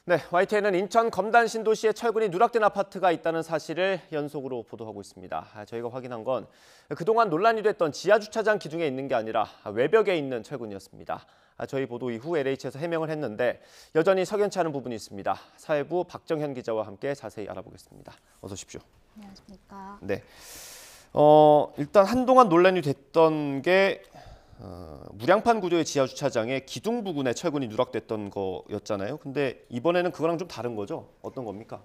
네, YTN은 인천 검단 신도시에 철근이 누락된 아파트가 있다는 사실을 연속으로 보도하고 있습니다. 저희가 확인한 건 그동안 논란이 됐던 지하주차장 기둥에 있는 게 아니라 외벽에 있는 철근이었습니다. 저희 보도 이후 LH에서 해명을 했는데 여전히 석연치 않은 부분이 있습니다. 사회부 박정현 기자와 함께 자세히 알아보겠습니다. 어서 오십시오. 안녕하십니까. 네, 일단 한동안 논란이 됐던 게 무량판 구조의 지하 주차장에 기둥 부근에 철근이 누락됐던 거였잖아요. 근데 이번에는 그거랑 좀 다른 거죠? 어떤 겁니까?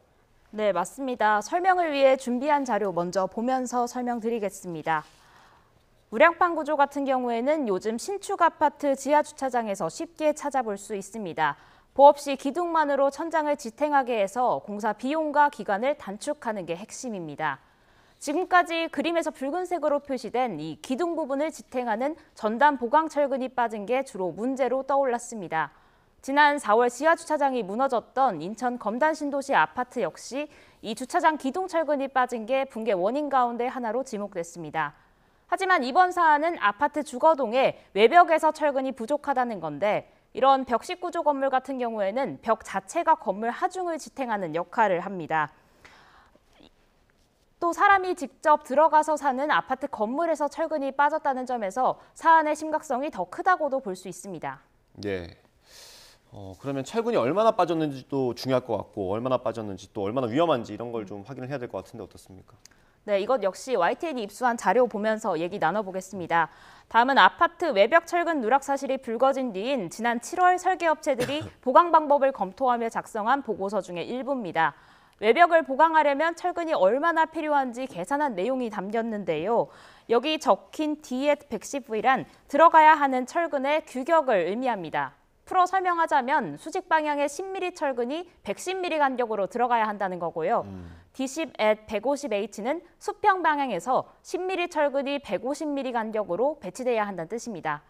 네, 맞습니다. 설명을 위해 준비한 자료 먼저 보면서 설명드리겠습니다. 무량판 구조 같은 경우에는 요즘 신축 아파트 지하 주차장에서 쉽게 찾아볼 수 있습니다. 보호 없이 기둥만으로 천장을 지탱하게 해서 공사 비용과 기간을 단축하는 게 핵심입니다. 지금까지 그림에서 붉은색으로 표시된 이 기둥 부분을 지탱하는 전단 보강 철근이 빠진 게 주로 문제로 떠올랐습니다. 지난 4월 지하 주차장이 무너졌던 인천 검단 신도시 아파트 역시 이 주차장 기둥 철근이 빠진 게 붕괴 원인 가운데 하나로 지목됐습니다. 하지만 이번 사안은 아파트 주거동의 외벽에서 철근이 부족하다는 건데 이런 벽식 구조 건물 같은 경우에는 벽 자체가 건물 하중을 지탱하는 역할을 합니다. 또 사람이 직접 들어가서 사는 아파트 건물에서 철근이 빠졌다는 점에서 사안의 심각성이 더 크다고도 볼 수 있습니다. 네. 그러면 철근이 얼마나 빠졌는지도 중요할 것 같고 얼마나 빠졌는지 또 얼마나 위험한지 이런 걸 좀 확인을 해야 될 것 같은데 어떻습니까? 네, 이것 역시 YTN이 입수한 자료 보면서 얘기 나눠보겠습니다. 다음은 아파트 외벽 철근 누락 사실이 불거진 뒤인 지난 7월 설계업체들이 보강 방법을 검토하며 작성한 보고서 중에 일부입니다. 외벽을 보강하려면 철근이 얼마나 필요한지 계산한 내용이 담겼는데요. 여기 적힌 D@110V란 들어가야 하는 철근의 규격을 의미합니다. 풀어 설명하자면 수직 방향의 10mm 철근이 110mm 간격으로 들어가야 한다는 거고요. D10@150H는 수평 방향에서 10mm 철근이 150mm 간격으로 배치돼야 한다는 뜻입니다.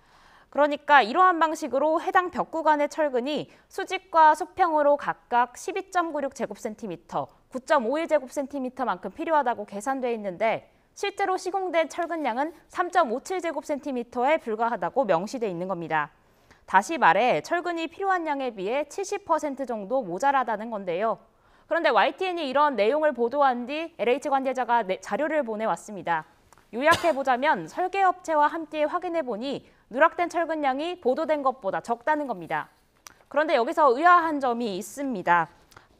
그러니까 이러한 방식으로 해당 벽 구간의 철근이 수직과 수평으로 각각 12.96제곱센티미터, 9.51제곱센티미터만큼 필요하다고 계산돼 있는데 실제로 시공된 철근량은 3.57제곱센티미터에 불과하다고 명시돼 있는 겁니다. 다시 말해 철근이 필요한 양에 비해 70% 정도 모자라다는 건데요. 그런데 YTN이 이런 내용을 보도한 뒤 LH 관계자가 자료를 보내왔습니다. 요약해보자면 설계업체와 함께 확인해보니 누락된 철근량이 보도된 것보다 적다는 겁니다. 그런데 여기서 의아한 점이 있습니다.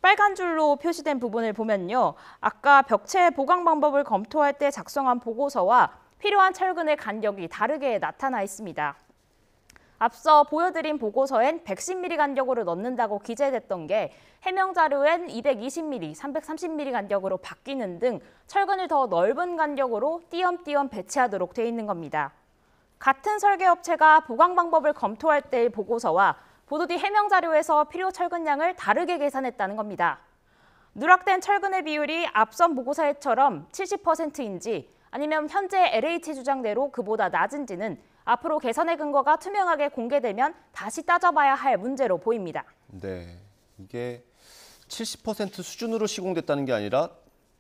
빨간 줄로 표시된 부분을 보면요. 아까 벽체 보강 방법을 검토할 때 작성한 보고서와 필요한 철근의 간격이 다르게 나타나 있습니다. 앞서 보여드린 보고서엔 110mm 간격으로 넣는다고 기재됐던 게 해명 자료엔 220mm, 330mm 간격으로 바뀌는 등 철근을 더 넓은 간격으로 띄엄띄엄 배치하도록 돼 있는 겁니다. 같은 설계업체가 보강 방법을 검토할 때의 보고서와 보도 뒤 해명 자료에서 필요 철근량을 다르게 계산했다는 겁니다. 누락된 철근의 비율이 앞선 보고서에처럼 70%인지 아니면 현재 LH 주장대로 그보다 낮은지는 앞으로 개선의 근거가 투명하게 공개되면 다시 따져봐야 할 문제로 보입니다. 네, 이게 70% 수준으로 시공됐다는 게 아니라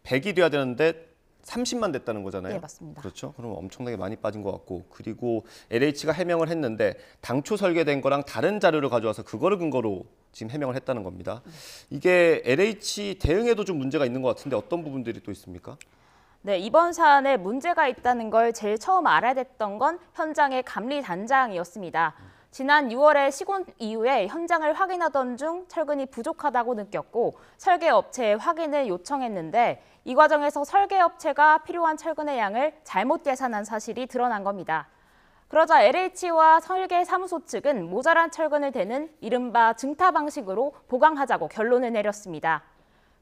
100이 돼야 되는데 30만 됐다는 거잖아요. 네, 맞습니다. 그렇죠. 그럼 엄청나게 많이 빠진 것 같고 그리고 LH가 해명을 했는데 당초 설계된 거랑 다른 자료를 가져와서 그거를 근거로 지금 해명을 했다는 겁니다. 이게 LH 대응에도 좀 문제가 있는 것 같은데 어떤 부분들이 또 있습니까? 네, 이번 사안에 문제가 있다는 걸 제일 처음 알아야 됐던 건 현장의 감리단장이었습니다. 지난 6월에 시공 이후에 현장을 확인하던 중 철근이 부족하다고 느꼈고 설계업체에 확인을 요청했는데 이 과정에서 설계업체가 필요한 철근의 양을 잘못 계산한 사실이 드러난 겁니다. 그러자 LH와 설계사무소 측은 모자란 철근을 대는 이른바 증타 방식으로 보강하자고 결론을 내렸습니다.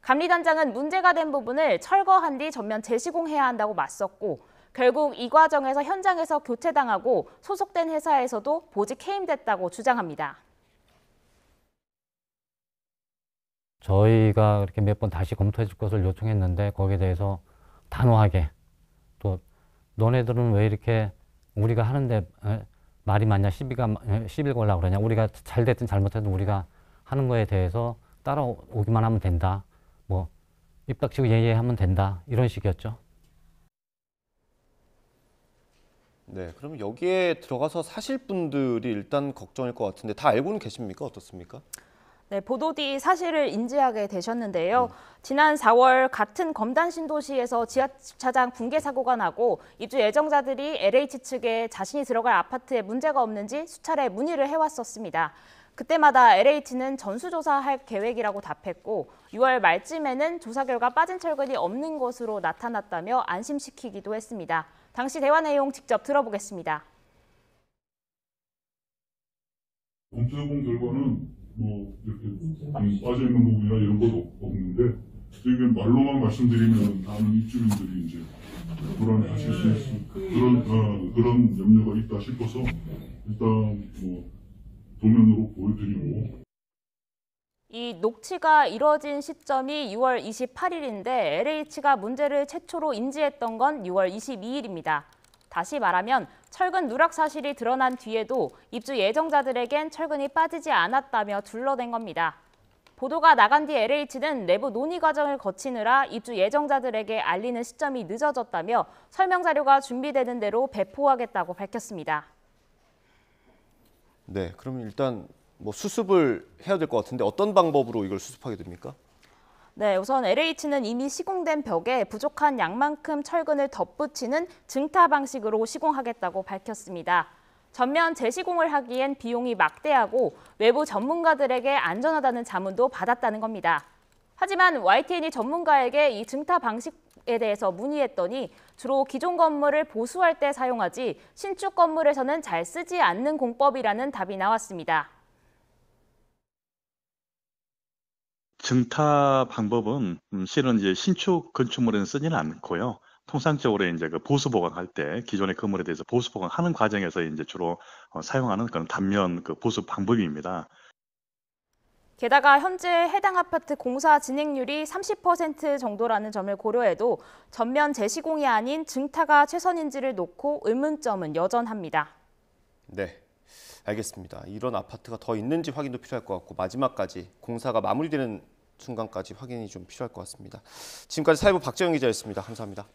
감리단장은 문제가 된 부분을 철거한 뒤 전면 재시공해야 한다고 맞섰고 결국 이 과정에서 현장에서 교체당하고 소속된 회사에서도 보직 해임됐다고 주장합니다. 저희가 이렇게 몇 번 다시 검토해 줄 것을 요청했는데 거기에 대해서 단호하게 또 너네들은 왜 이렇게 우리가 하는데 말이 많냐 시비 걸라고 그러냐 우리가 잘 됐든 잘못했든 우리가 하는 거에 대해서 따라오기만 하면 된다. 뭐 입 닥치고 예예하면 된다. 이런 식이었죠. 네, 그럼 여기에 들어가서 사실 분들이 일단 걱정일 것 같은데 다 알고는 계십니까? 어떻습니까? 네, 보도 뒤 사실을 인지하게 되셨는데요. 지난 4월 같은 검단 신도시에서 지하주차장 붕괴 사고가 나고 입주 예정자들이 LH 측에 자신이 들어갈 아파트에 문제가 없는지 수차례 문의를 해왔었습니다. 그때마다 LH는 전수조사할 계획이라고 답했고 6월 말쯤에는 조사 결과 빠진 철근이 없는 것으로 나타났다며 안심시키기도 했습니다. 당시 대화 내용 직접 들어보겠습니다. 검토해본 결과는 뭐 이렇게 빠져 있는 부분이나 이런 것도 없는데 지금 말로만 말씀드리면 다른 입주민들이 이제 불안하실 수 있는 그런 염려가 있다 싶어서 일단 뭐 도면으로 보여드리고. 이 녹취가 이뤄진 시점이 6월 28일인데 LH가 문제를 최초로 인지했던 건 6월 22일입니다. 다시 말하면 철근 누락 사실이 드러난 뒤에도 입주 예정자들에겐 철근이 빠지지 않았다며 둘러댄 겁니다. 보도가 나간 뒤 LH는 내부 논의 과정을 거치느라 입주 예정자들에게 알리는 시점이 늦어졌다며 설명 자료가 준비되는 대로 배포하겠다고 밝혔습니다. 네, 그럼 일단 뭐 수습을 해야 될 것 같은데 어떤 방법으로 이걸 수습하게 됩니까? 네, 우선 LH는 이미 시공된 벽에 부족한 양만큼 철근을 덧붙이는 증타 방식으로 시공하겠다고 밝혔습니다. 전면 재시공을 하기엔 비용이 막대하고 외부 전문가들에게 안전하다는 자문도 받았다는 겁니다. 하지만 YTN이 전문가에게 이 증타 방식에 대해서 문의했더니 주로 기존 건물을 보수할 때 사용하지 신축 건물에서는 잘 쓰지 않는 공법이라는 답이 나왔습니다. 증타 방법은 실은 이제 신축 건축물에는 쓰지는 않고요. 통상적으로 이제 그 보수 보강할 때 기존의 건물에 대해서 보수 보강하는 과정에서 이제 주로 사용하는 그런 단면 그 보수 방법입니다. 게다가 현재 해당 아파트 공사 진행률이 30% 정도라는 점을 고려해도 전면 재시공이 아닌 증타가 최선인지를 놓고 의문점은 여전합니다. 네, 알겠습니다. 이런 아파트가 더 있는지 확인도 필요할 것 같고 마지막까지 공사가 마무리되는 순간까지 확인이 좀 필요할 것 같습니다. 지금까지 사회부 박재영 기자였습니다. 감사합니다.